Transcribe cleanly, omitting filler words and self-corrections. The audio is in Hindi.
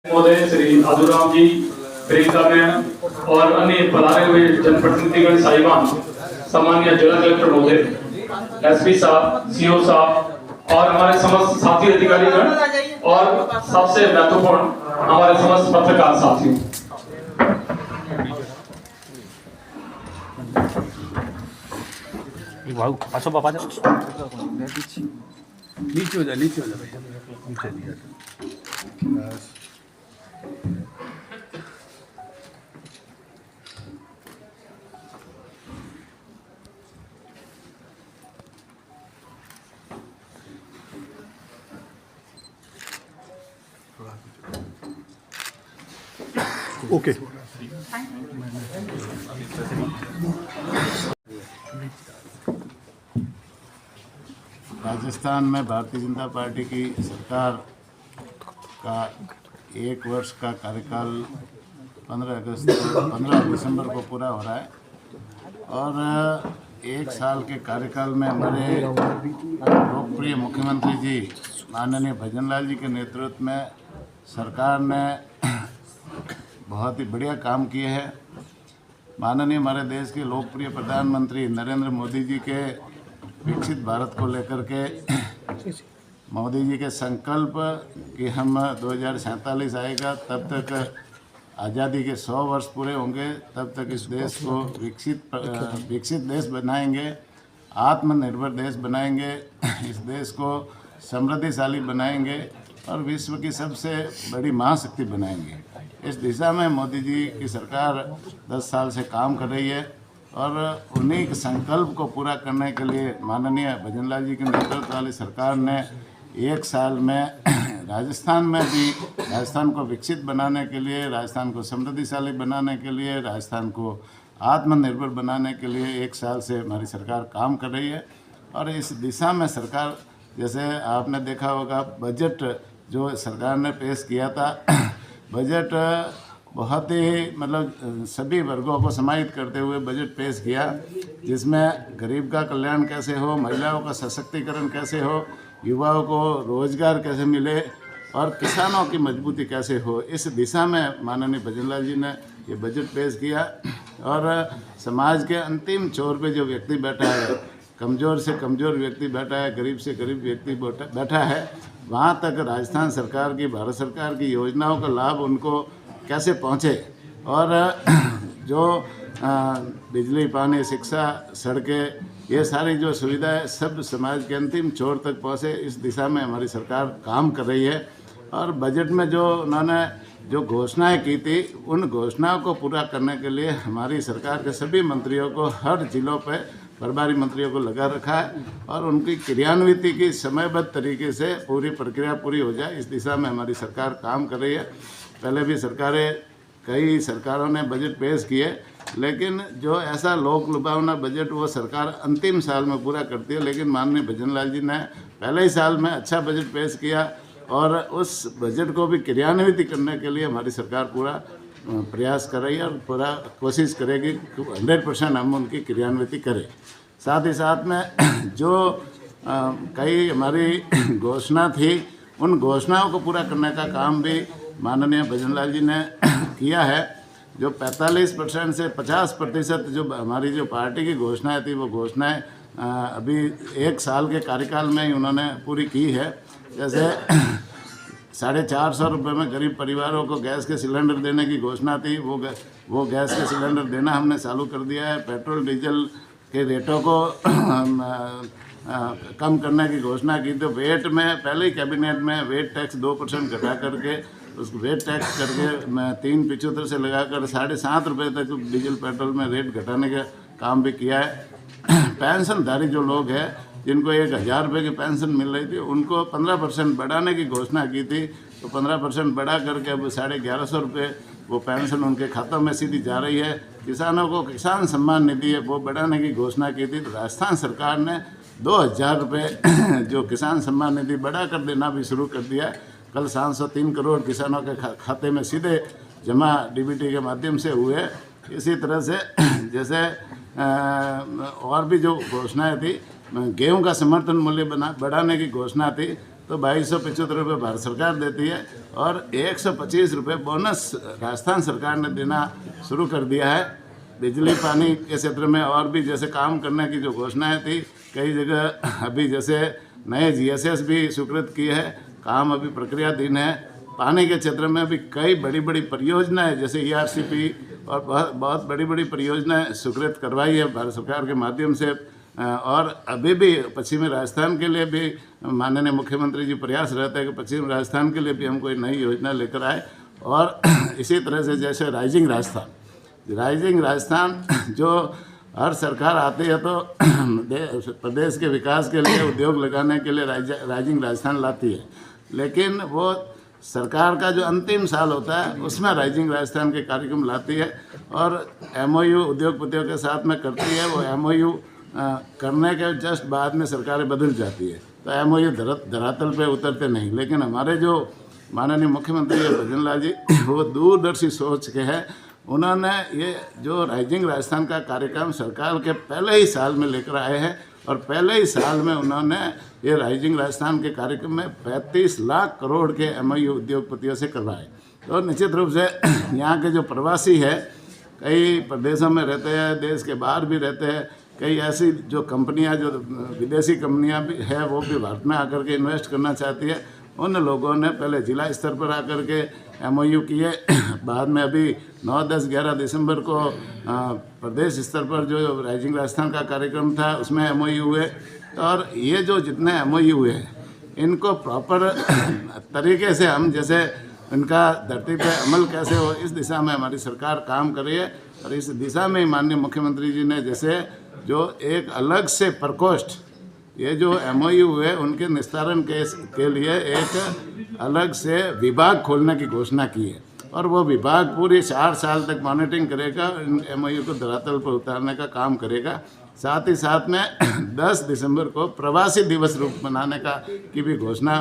महोदय श्री आदुराम जी, प्रियंका मैम और अन्य पधारे हुए जनप्रतिनिधिगण साहिबान, सामान्य जिला कलेक्टर महोदय, एसपी साहब, सीओ साहब और हमारे समस्त साथी अधिकारीगण और सबसे महत्वपूर्ण हमारे समस्त पत्रकार साथियों, नीचे हो जा भैया नीचे दिया बस। ओके राजस्थान में भारतीय जनता पार्टी की सरकार का 1 वर्ष का कार्यकाल 15 दिसंबर को पूरा हो रहा है और 1 साल के कार्यकाल में हमारे लोकप्रिय मुख्यमंत्री जी माननीय भजन लाल जी के नेतृत्व में सरकार ने बहुत ही बढ़िया काम किए हैं। माननीय हमारे देश के लोकप्रिय प्रधानमंत्री नरेंद्र मोदी जी के विकसित भारत को लेकर के मोदी जी के संकल्प कि हम 2047 आएगा तब तक आज़ादी के 100 वर्ष पूरे होंगे, तब तक इस देश को विकसित देश बनाएंगे, आत्मनिर्भर देश बनाएंगे, इस देश को समृद्धिशाली बनाएंगे और विश्व की सबसे बड़ी महाशक्ति बनाएंगे। इस दिशा में मोदी जी की सरकार 10 साल से काम कर रही है और उन्हीं के संकल्प को पूरा करने के लिए माननीय भजन लाल जी के नेतृत्व वाली सरकार ने 1 साल में राजस्थान में भी राजस्थान को विकसित बनाने के लिए, राजस्थान को समृद्धिशाली बनाने के लिए, राजस्थान को आत्मनिर्भर बनाने के लिए 1 साल से हमारी सरकार काम कर रही है। और इस दिशा में सरकार, जैसे आपने देखा होगा, बजट जो सरकार ने पेश किया था, बजट बहुत ही मतलब सभी वर्गों को समाहित करते हुए बजट पेश किया, जिसमें गरीब का कल्याण कैसे हो, महिलाओं का सशक्तिकरण कैसे हो, युवाओं को रोजगार कैसे मिले और किसानों की मजबूती कैसे हो, इस दिशा में माननीय भजन लाल जी ने ये बजट पेश किया। और समाज के अंतिम छोर पे जो व्यक्ति बैठा है, कमज़ोर से कमज़ोर व्यक्ति बैठा है, गरीब से गरीब व्यक्ति बैठा है, वहाँ तक राजस्थान सरकार की, भारत सरकार की योजनाओं का लाभ उनको कैसे पहुँचे और जो बिजली, पानी, शिक्षा, सड़कें, ये सारी जो सुविधाएं सब समाज के अंतिम छोर तक पहुँचे, इस दिशा में हमारी सरकार काम कर रही है। और बजट में जो उन्होंने जो घोषणाएं की थी, उन घोषणाओं को पूरा करने के लिए हमारी सरकार के सभी मंत्रियों को हर जिलों पे प्रभारी मंत्रियों को लगा रखा है और उनकी क्रियान्विति की समयबद्ध तरीके से पूरी प्रक्रिया पूरी हो जाए, इस दिशा में हमारी सरकार काम कर रही है। पहले भी कई सरकारों ने बजट पेश किए, लेकिन जो ऐसा लोक लुभावना बजट वो सरकार अंतिम साल में पूरा करती है। लेकिन माननीय भजन लाल जी ने पहले ही साल में अच्छा बजट पेश किया और उस बजट को भी क्रियान्वित करने के लिए हमारी सरकार पूरा प्रयास कर रही है और पूरा कोशिश करेगी 100% हम उनकी क्रियान्विति करें। साथ ही साथ में जो कई हमारी घोषणा थी, उन घोषणाओं को पूरा करने का काम भी माननीय भजन लाल जी ने किया है। जो 45% से 50% जो हमारी जो पार्टी की घोषणाएं थी, वो घोषणाएं अभी 1 साल के कार्यकाल में ही उन्होंने पूरी की है। जैसे 450 रुपये में गरीब परिवारों को गैस के सिलेंडर देने की घोषणा थी, वो गैस के सिलेंडर देना हमने चालू कर दिया है। पेट्रोल डीजल के रेटों को कम करने की घोषणा की, तो वेट में पहले ही कैबिनेट में वेट टैक्स 2% घटा करके उसको वेट टैक्स करके मैं 375 से लगाकर 7.5 रुपये तक डीजल पेट्रोल में रेट घटाने का काम भी किया है। पेंशनधारी जो लोग हैं, जिनको 1000 रुपये की पेंशन मिल रही थी, उनको 15% बढ़ाने की घोषणा की थी, तो 15% बढ़ा करके अब 1150 रुपये वो पेंशन उनके खातों में सीधी जा रही है। किसानों को किसान सम्मान निधि है वो बढ़ाने की घोषणा की थी, तो राजस्थान सरकार ने 2000 रुपये जो किसान सम्मान निधि बढ़ा कर देना भी शुरू कर दिया है। कल 703 करोड़ किसानों के खाते में सीधे जमा डीबीटी के माध्यम से हुए। इसी तरह से जैसे और भी जो घोषणाएं थी, गेहूं का समर्थन मूल्य बढ़ाने की घोषणा थी, तो तो 2275 रुपये भारत सरकार देती है और 125 रुपये बोनस राजस्थान सरकार ने देना शुरू कर दिया है। बिजली पानी के क्षेत्र में और भी जैसे काम करने की जो घोषणाएं थी, कई जगह अभी जैसे नए GSS भी स्वीकृत किए हैं, काम अभी प्रक्रियाधीन है। पानी के क्षेत्र में भी कई बड़ी बड़ी परियोजनाएं जैसे ERCP और बहुत बड़ी बड़ी परियोजनाएं स्वीकृत करवाई है भारत सरकार के माध्यम से। और अभी भी पश्चिमी राजस्थान के लिए भी माननीय मुख्यमंत्री जी प्रयास रहते हैं कि पश्चिमी राजस्थान के लिए भी हम कोई नई योजना लेकर आए। और इसी तरह से जैसे राइजिंग राजस्थान जो हर सरकार आती है तो प्रदेश के विकास के लिए, उद्योग लगाने के लिए राइजिंग राजस्थान लाती है, लेकिन वो सरकार का जो अंतिम साल होता है उसमें राइजिंग राजस्थान के कार्यक्रम लाती है और MOU उद्योगपतियों के साथ में करती है। वो MOU करने के जस्ट बाद में सरकारें बदल जाती है, तो MOU धरातल पे उतरते नहीं। लेकिन हमारे जो माननीय मुख्यमंत्री भजन लाल जी वो दूरदर्शी सोच के हैं। उन्होंने ये जो राइजिंग राजस्थान का कार्यक्रम सरकार के पहले ही साल में लेकर आए हैं और पहले ही साल में उन्होंने ये राइजिंग राजस्थान के कार्यक्रम में 35 लाख करोड़ के MOU उद्योगपतियों से करवाए। तो निश्चित रूप से यहाँ के जो प्रवासी है, कई प्रदेशों में रहते हैं, देश के बाहर भी रहते हैं, कई ऐसी जो कंपनियां, जो विदेशी कंपनियां भी है, वो भी भारत में आकर के इन्वेस्ट करना चाहती है। उन लोगों ने पहले जिला स्तर पर आकर के MOU किए, बाद में अभी 9, 10, 11 दिसंबर को प्रदेश स्तर पर जो राइजिंग राजस्थान का कार्यक्रम था उसमें MOU हुए। और ये जो जितने MOU हुए इनको प्रॉपर तरीके से हम जैसे इनका धरती पे अमल कैसे हो, इस दिशा में हमारी सरकार काम कर रही है। और इस दिशा में माननीय मुख्यमंत्री जी ने जैसे जो एक अलग से प्रकोष्ठ, ये जो MOU हुए उनके निस्तारण के लिए एक अलग से विभाग खोलने की घोषणा की है और वो विभाग पूरी 4 साल तक मॉनिटरिंग करेगा, इन MOU को धरातल पर उतारने का काम करेगा। साथ ही साथ में 10 दिसंबर को प्रवासी दिवस रूप मनाने की भी घोषणा